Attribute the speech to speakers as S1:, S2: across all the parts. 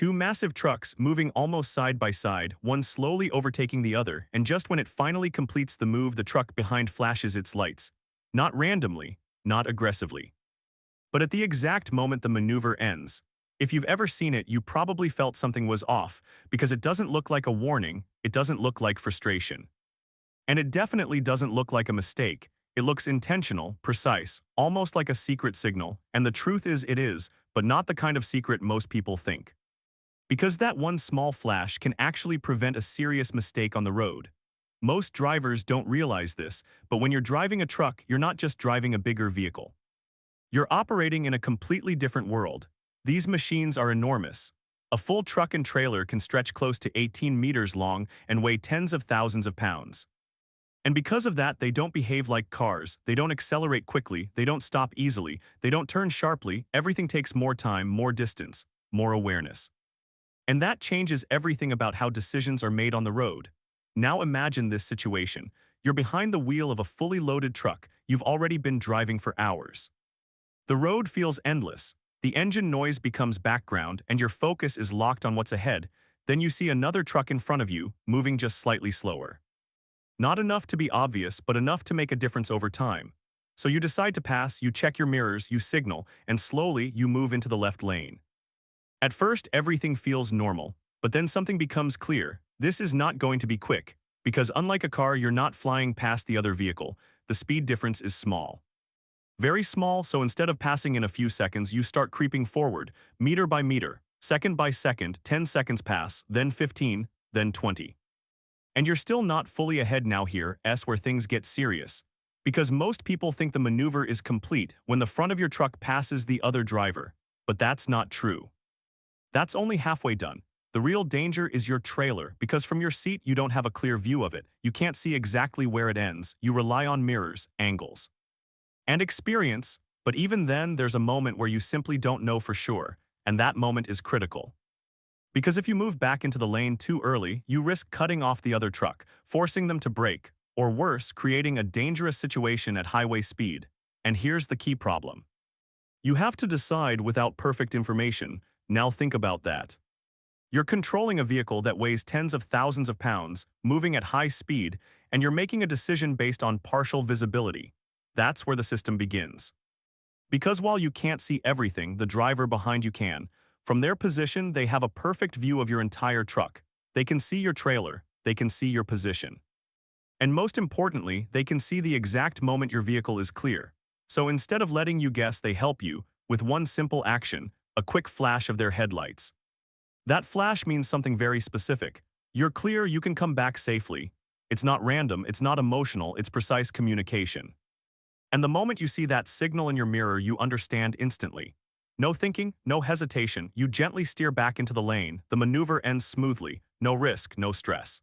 S1: Two massive trucks moving almost side by side, one slowly overtaking the other, and just when it finally completes the move, the truck behind flashes its lights. Not randomly, not aggressively, but at the exact moment the maneuver ends. If you've ever seen it, you probably felt something was off, because it doesn't look like a warning, it doesn't look like frustration. And it definitely doesn't look like a mistake. It looks intentional, precise, almost like a secret signal, and the truth is it is, but not the kind of secret most people think. Because that one small flash can actually prevent a serious mistake on the road. Most drivers don't realize this, but when you're driving a truck, you're not just driving a bigger vehicle. You're operating in a completely different world. These machines are enormous. A full truck and trailer can stretch close to 18 meters long and weigh tens of thousands of pounds. And because of that, they don't behave like cars, they don't accelerate quickly, they don't stop easily, they don't turn sharply, everything takes more time, more distance, more awareness. And that changes everything about how decisions are made on the road. Now imagine this situation. You're behind the wheel of a fully loaded truck. You've already been driving for hours. The road feels endless. The engine noise becomes background and your focus is locked on what's ahead. Then you see another truck in front of you, moving just slightly slower. Not enough to be obvious, but enough to make a difference over time. So you decide to pass, you check your mirrors, you signal, and slowly you move into the left lane. At first, everything feels normal, but then something becomes clear. This is not going to be quick, because unlike a car, you're not flying past the other vehicle. The speed difference is small. Very small, so instead of passing in a few seconds, you start creeping forward, meter by meter, second by second, 10 seconds pass, then 15, then 20. And you're still not fully ahead now. Here's where things get serious. Because most people think the maneuver is complete when the front of your truck passes the other driver. But that's not true. That's only halfway done. The real danger is your trailer, because from your seat you don't have a clear view of it. You can't see exactly where it ends. You rely on mirrors, angles, and experience, but even then there's a moment where you simply don't know for sure, and that moment is critical. Because if you move back into the lane too early, you risk cutting off the other truck, forcing them to brake, or worse, creating a dangerous situation at highway speed. And here's the key problem. You have to decide without perfect information. Now think about that. You're controlling a vehicle that weighs tens of thousands of pounds, moving at high speed, and you're making a decision based on partial visibility. That's where the system begins. Because while you can't see everything, the driver behind you can. From their position, they have a perfect view of your entire truck. They can see your trailer, they can see your position. And most importantly, they can see the exact moment your vehicle is clear. So instead of letting you guess, they help you with one simple action, a quick flash of their headlights. That flash means something very specific. You're clear, you can come back safely. It's not random, it's not emotional, it's precise communication. And the moment you see that signal in your mirror, you understand instantly. No thinking, no hesitation, you gently steer back into the lane, the maneuver ends smoothly, no risk, no stress.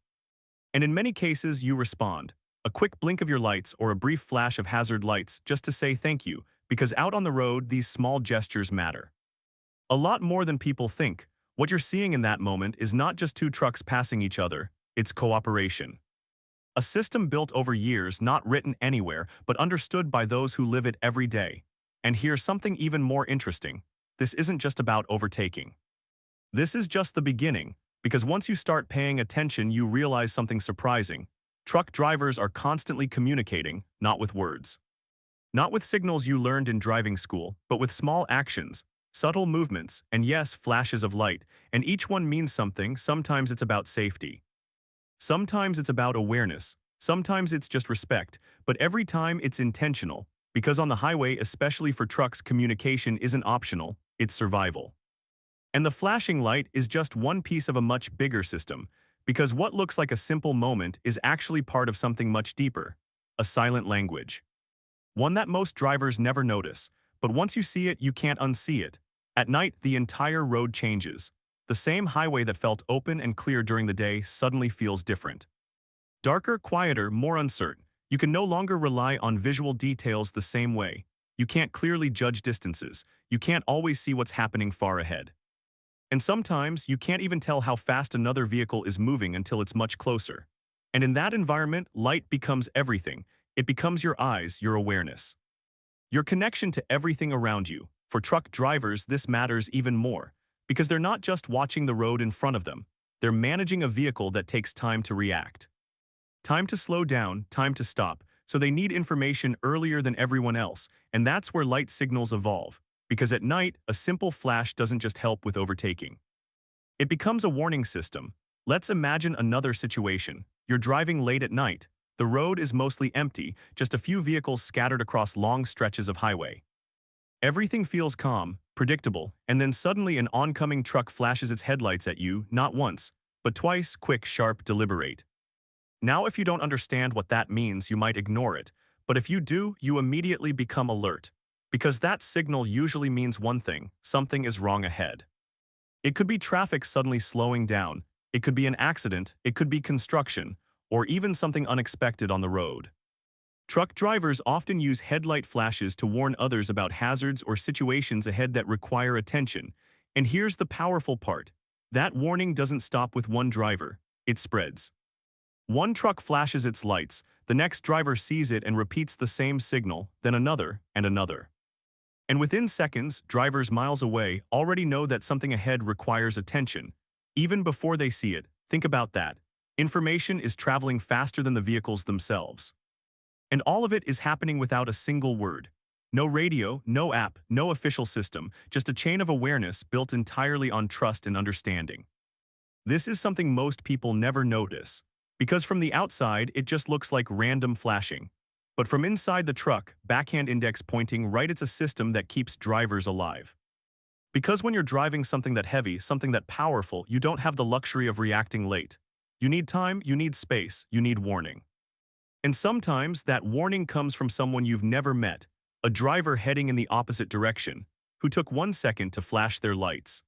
S1: And in many cases, you respond. A quick blink of your lights or a brief flash of hazard lights just to say thank you, because out on the road, these small gestures matter. A lot more than people think. What you're seeing in that moment is not just two trucks passing each other, it's cooperation. A system built over years, not written anywhere, but understood by those who live it every day. And here's something even more interesting. This isn't just about overtaking. This is just the beginning, because once you start paying attention, you realize something surprising. Truck drivers are constantly communicating, not with words. Not with signals you learned in driving school, but with small actions, subtle movements, and yes, flashes of light, and each one means something. Sometimes it's about safety. Sometimes it's about awareness. Sometimes it's just respect, but every time it's intentional. Because on the highway, especially for trucks, communication isn't optional, it's survival. And the flashing light is just one piece of a much bigger system, because what looks like a simple moment is actually part of something much deeper, a silent language. One that most drivers never notice, but once you see it, you can't unsee it. At night, the entire road changes. The same highway that felt open and clear during the day suddenly feels different. Darker, quieter, more uncertain. You can no longer rely on visual details the same way. You can't clearly judge distances. You can't always see what's happening far ahead. And sometimes, you can't even tell how fast another vehicle is moving until it's much closer. And in that environment, light becomes everything. It becomes your eyes, your awareness, your connection to everything around you. For truck drivers, this matters even more, Because they're not just watching the road in front of them, they're managing a vehicle that takes time to react. Time to slow down, time to stop, so they need information earlier than everyone else, and that's where light signals evolve. Because at night, a simple flash doesn't just help with overtaking. It becomes a warning system. Let's imagine another situation. You're driving late at night. The road is mostly empty, just a few vehicles scattered across long stretches of highway. Everything feels calm, predictable, and then suddenly an oncoming truck flashes its headlights at you, not once, but twice, quick, sharp, deliberate. Now if you don't understand what that means, you might ignore it, but if you do, you immediately become alert. Because that signal usually means one thing: something is wrong ahead. It could be traffic suddenly slowing down, it could be an accident, it could be construction, or even something unexpected on the road. Truck drivers often use headlight flashes to warn others about hazards or situations ahead that require attention. And here's the powerful part. That warning doesn't stop with one driver, it spreads. One truck flashes its lights, the next driver sees it and repeats the same signal, then another and another. And within seconds, drivers miles away already know that something ahead requires attention. Even before they see it, think about that. Information is traveling faster than the vehicles themselves. And all of it is happening without a single word. No radio, no app, no official system, just a chain of awareness built entirely on trust and understanding. This is something most people never notice, because from the outside it just looks like random flashing. But from inside the truck, backhand index pointing right, it's a system that keeps drivers alive. Because when you're driving something that heavy, something that powerful, you don't have the luxury of reacting late. You need time, you need space, you need warning. And sometimes that warning comes from someone you've never met, a driver heading in the opposite direction, who took 1 second to flash their lights.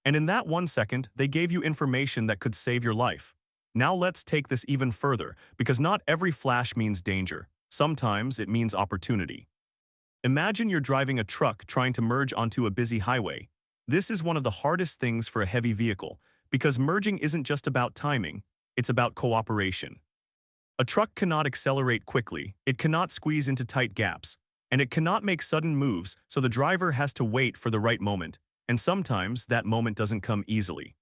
S1: And in that 1 second, they gave you information that could save your life. Now let's take this even further, because not every flash means danger. Sometimes it means opportunity. Imagine you're driving a truck trying to merge onto a busy highway. This is one of the hardest things for a heavy vehicle, because merging isn't just about timing, it's about cooperation. A truck cannot accelerate quickly, it cannot squeeze into tight gaps, and it cannot make sudden moves, so the driver has to wait for the right moment, and sometimes that moment doesn't come easily.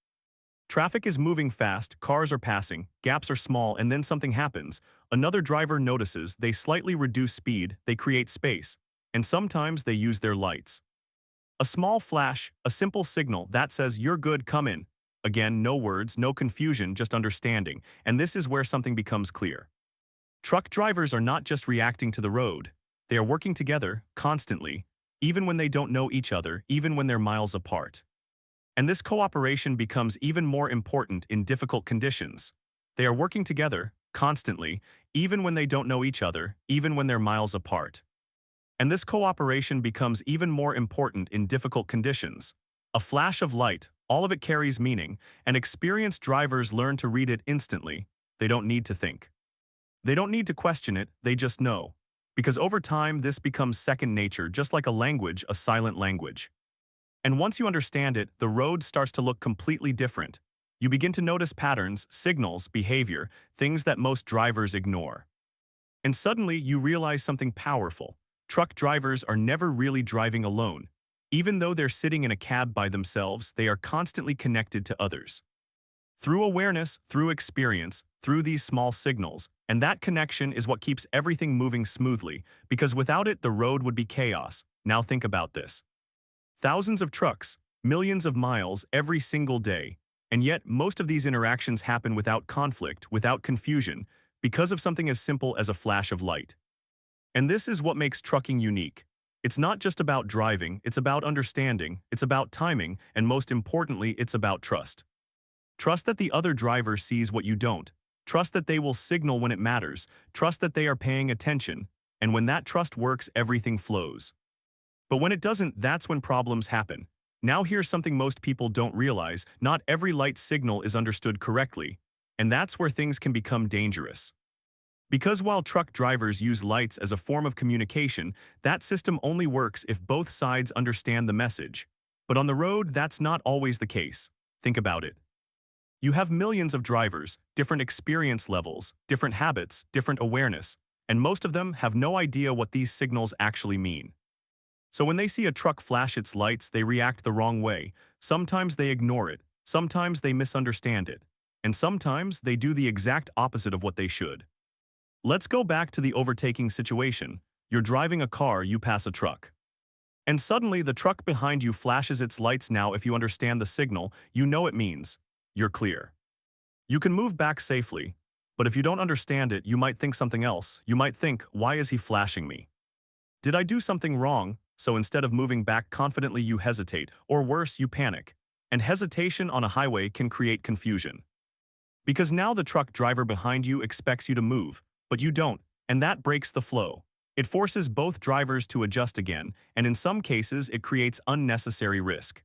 S1: Traffic is moving fast, cars are passing, gaps are small, and then something happens. Another driver notices, they slightly reduce speed, they create space, and sometimes they use their lights. A small flash, a simple signal that says, "You're good, come in." Again, no words, no confusion, just understanding, and this is where something becomes clear. Truck drivers are not just reacting to the road, they are working together, constantly, even when they don't know each other, even when they're miles apart. And this cooperation becomes even more important in difficult conditions. They are working together, constantly, even when they don't know each other, even when they're miles apart. And this cooperation becomes even more important in difficult conditions. A flash of light, all of it carries meaning, and experienced drivers learn to read it instantly. They don't need to think. They don't need to question it, they just know. Because over time, this becomes second nature, just like a language, a silent language. And once you understand it, the road starts to look completely different. You begin to notice patterns, signals, behavior, things that most drivers ignore. And suddenly, you realize something powerful. Truck drivers are never really driving alone. Even though they're sitting in a cab by themselves, they are constantly connected to others. Through awareness, through experience, through these small signals, and that connection is what keeps everything moving smoothly, because without it, the road would be chaos. Now think about this. Thousands of trucks, millions of miles every single day, and yet most of these interactions happen without conflict, without confusion, because of something as simple as a flash of light. And this is what makes trucking unique. It's not just about driving, it's about understanding, it's about timing, and most importantly, it's about trust. Trust that the other driver sees what you don't. Trust that they will signal when it matters. Trust that they are paying attention. And when that trust works, everything flows. But when it doesn't, that's when problems happen. Now here's something most people don't realize: not every light signal is understood correctly, and that's where things can become dangerous. Because while truck drivers use lights as a form of communication, that system only works if both sides understand the message. But on the road, that's not always the case. Think about it. You have millions of drivers, different experience levels, different habits, different awareness, and most of them have no idea what these signals actually mean. So when they see a truck flash its lights, they react the wrong way. Sometimes they ignore it, sometimes they misunderstand it, and sometimes they do the exact opposite of what they should. Let's go back to the overtaking situation. You're driving a car, you pass a truck. And suddenly the truck behind you flashes its lights. Now, if you understand the signal, you know it means you're clear. You can move back safely, but if you don't understand it, you might think something else. You might think, why is he flashing me? Did I do something wrong? So instead of moving back confidently, you hesitate, or worse, you panic. And hesitation on a highway can create confusion. Because now the truck driver behind you expects you to move, but you don't, and that breaks the flow. It forces both drivers to adjust again, and in some cases, it creates unnecessary risk.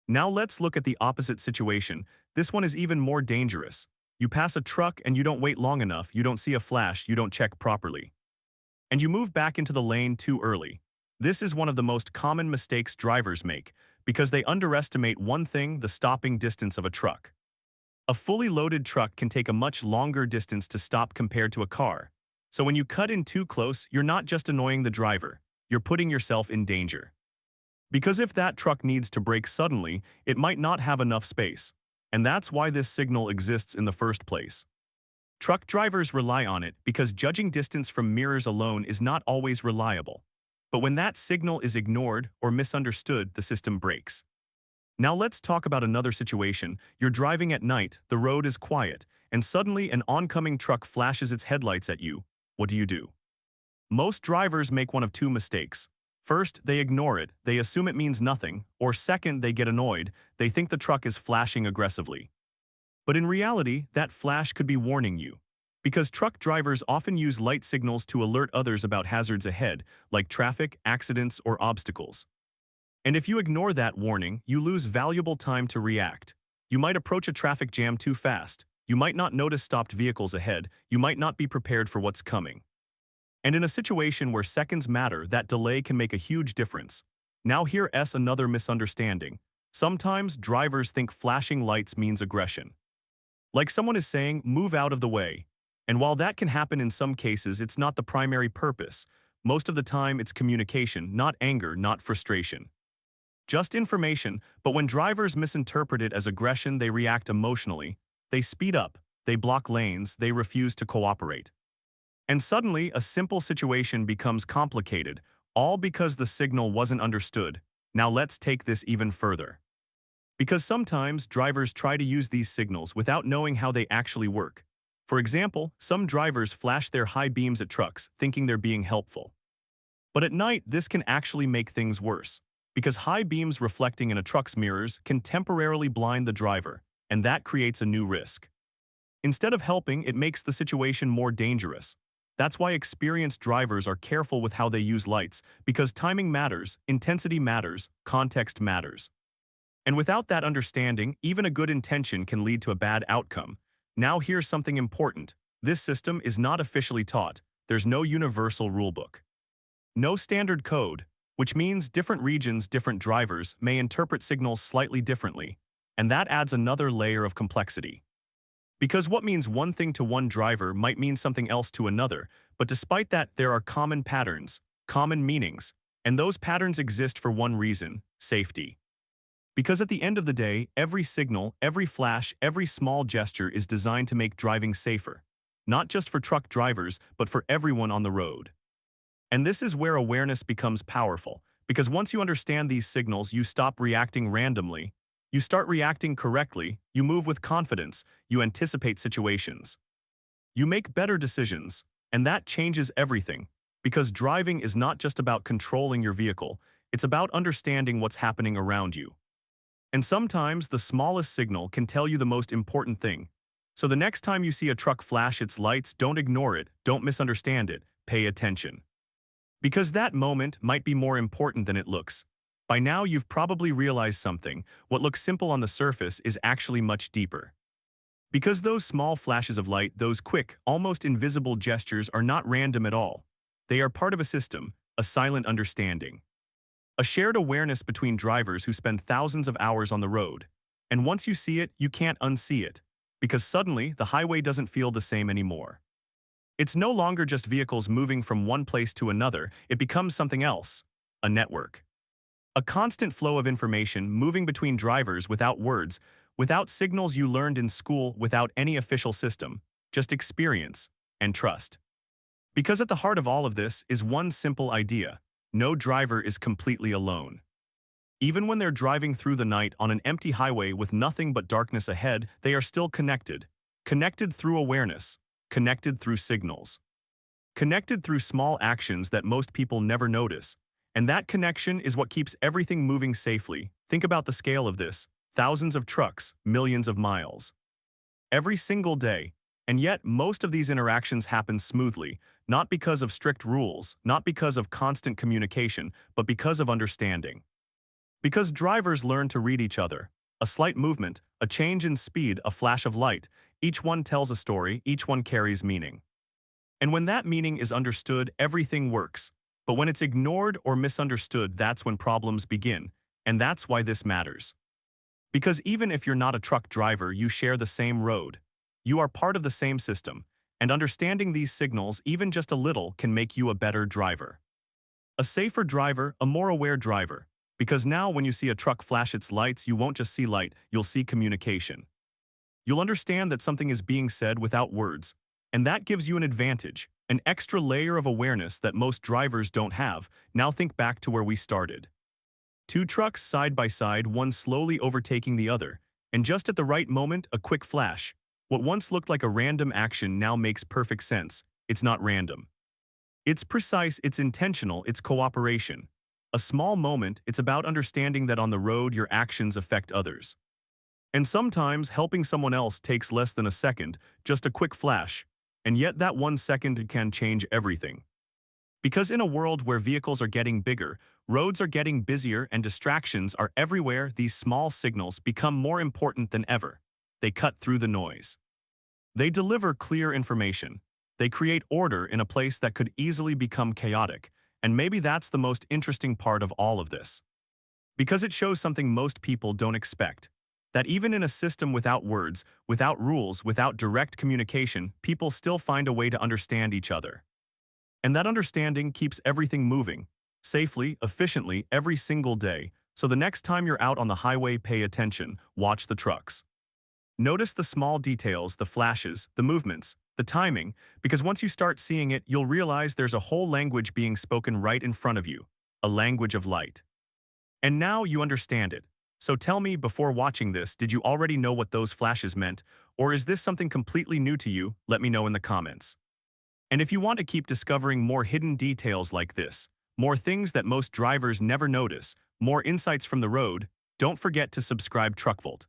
S1: Now let's look at the opposite situation. This one is even more dangerous. You pass a truck and you don't wait long enough, you don't see a flash, you don't check properly. And you move back into the lane too early. This is one of the most common mistakes drivers make because they underestimate one thing: the stopping distance of a truck. A fully loaded truck can take a much longer distance to stop compared to a car. So when you cut in too close, you're not just annoying the driver, you're putting yourself in danger. Because if that truck needs to brake suddenly, it might not have enough space. And that's why this signal exists in the first place. Truck drivers rely on it because judging distance from mirrors alone is not always reliable. But when that signal is ignored or misunderstood, the system breaks. Now let's talk about another situation. You're driving at night, the road is quiet, and suddenly an oncoming truck flashes its headlights at you. What do? Most drivers make one of two mistakes. First, they ignore it, they assume it means nothing, or second, they get annoyed, they think the truck is flashing aggressively. But in reality, that flash could be warning you. Because truck drivers often use light signals to alert others about hazards ahead, like traffic, accidents, or obstacles. And if you ignore that warning, you lose valuable time to react. You might approach a traffic jam too fast. You might not notice stopped vehicles ahead. You might not be prepared for what's coming. And in a situation where seconds matter, that delay can make a huge difference. Now here's another misunderstanding. Sometimes drivers think flashing lights means aggression. Like someone is saying, move out of the way. And while that can happen in some cases, it's not the primary purpose. Most of the time, it's communication, not anger, not frustration. Just information, but when drivers misinterpret it as aggression, they react emotionally. They speed up, they block lanes, they refuse to cooperate. And suddenly, a simple situation becomes complicated, all because the signal wasn't understood. Now let's take this even further. Because sometimes drivers try to use these signals without knowing how they actually work. For example, some drivers flash their high beams at trucks, thinking they're being helpful. But at night, this can actually make things worse, because high beams reflecting in a truck's mirrors can temporarily blind the driver, and that creates a new risk. Instead of helping, it makes the situation more dangerous. That's why experienced drivers are careful with how they use lights, because timing matters, intensity matters, context matters. And without that understanding, even a good intention can lead to a bad outcome. Now here's something important. This system is not officially taught. There's no universal rulebook. No standard code, which means different regions, different drivers may interpret signals slightly differently, and that adds another layer of complexity. Because what means one thing to one driver might mean something else to another, but despite that, there are common patterns, common meanings, and those patterns exist for one reason: safety. Because at the end of the day, every signal, every flash, every small gesture is designed to make driving safer. Not just for truck drivers, but for everyone on the road. And this is where awareness becomes powerful, because once you understand these signals, you stop reacting randomly. You start reacting correctly, you move with confidence, you anticipate situations. You make better decisions, and that changes everything. Because driving is not just about controlling your vehicle, it's about understanding what's happening around you. And sometimes the smallest signal can tell you the most important thing. So the next time you see a truck flash its lights, don't ignore it, don't misunderstand it, pay attention. Because that moment might be more important than it looks. By now you've probably realized something: what looks simple on the surface is actually much deeper. Because those small flashes of light, those quick, almost invisible gestures are not random at all. They are part of a system, a silent understanding. A shared awareness between drivers who spend thousands of hours on the road. And once you see it, you can't unsee it. Because suddenly, the highway doesn't feel the same anymore. It's no longer just vehicles moving from one place to another, it becomes something else. A network. A constant flow of information moving between drivers without words, without signals you learned in school, without any official system, just experience and trust. Because at the heart of all of this is one simple idea: no driver is completely alone. Even when they're driving through the night on an empty highway with nothing but darkness ahead, they are still connected. Connected through awareness, connected through signals, connected through small actions that most people never notice. And that connection is what keeps everything moving safely. Think about the scale of this: thousands of trucks, millions of miles. Every single day. And yet, most of these interactions happen smoothly, not because of strict rules, not because of constant communication, but because of understanding. Because drivers learn to read each other. A slight movement, a change in speed, a flash of light, each one tells a story, each one carries meaning. And when that meaning is understood, everything works. But when it's ignored or misunderstood, that's when problems begin. And that's why this matters. Because even if you're not a truck driver, you share the same road. You are part of the same system. And understanding these signals, even just a little, can make you a better driver. A safer driver, a more aware driver. Because now when you see a truck flash its lights, you won't just see light, you'll see communication. You'll understand that something is being said without words. And that gives you an advantage, an extra layer of awareness that most drivers don't have. Now think back to where we started. Two trucks side by side, one slowly overtaking the other. And just at the right moment, a quick flash. What once looked like a random action now makes perfect sense. It's not random. It's precise, it's intentional, it's cooperation. A small moment, it's about understanding that on the road your actions affect others. And sometimes helping someone else takes less than a second, just a quick flash. And yet that 1 second can change everything. Because in a world where vehicles are getting bigger, roads are getting busier, and distractions are everywhere, these small signals become more important than ever. They cut through the noise. They deliver clear information. They create order in a place that could easily become chaotic. And maybe that's the most interesting part of all of this. Because it shows something most people don't expect. That even in a system without words, without rules, without direct communication, people still find a way to understand each other. And that understanding keeps everything moving, safely, efficiently, every single day. So the next time you're out on the highway, pay attention, watch the trucks. Notice the small details, the flashes, the movements, the timing, because once you start seeing it, you'll realize there's a whole language being spoken right in front of you, a language of light. And now you understand it. So tell me, before watching this, did you already know what those flashes meant, or is this something completely new to you? Let me know in the comments. And if you want to keep discovering more hidden details like this, more things that most drivers never notice, more insights from the road, don't forget to subscribe TruckVolt.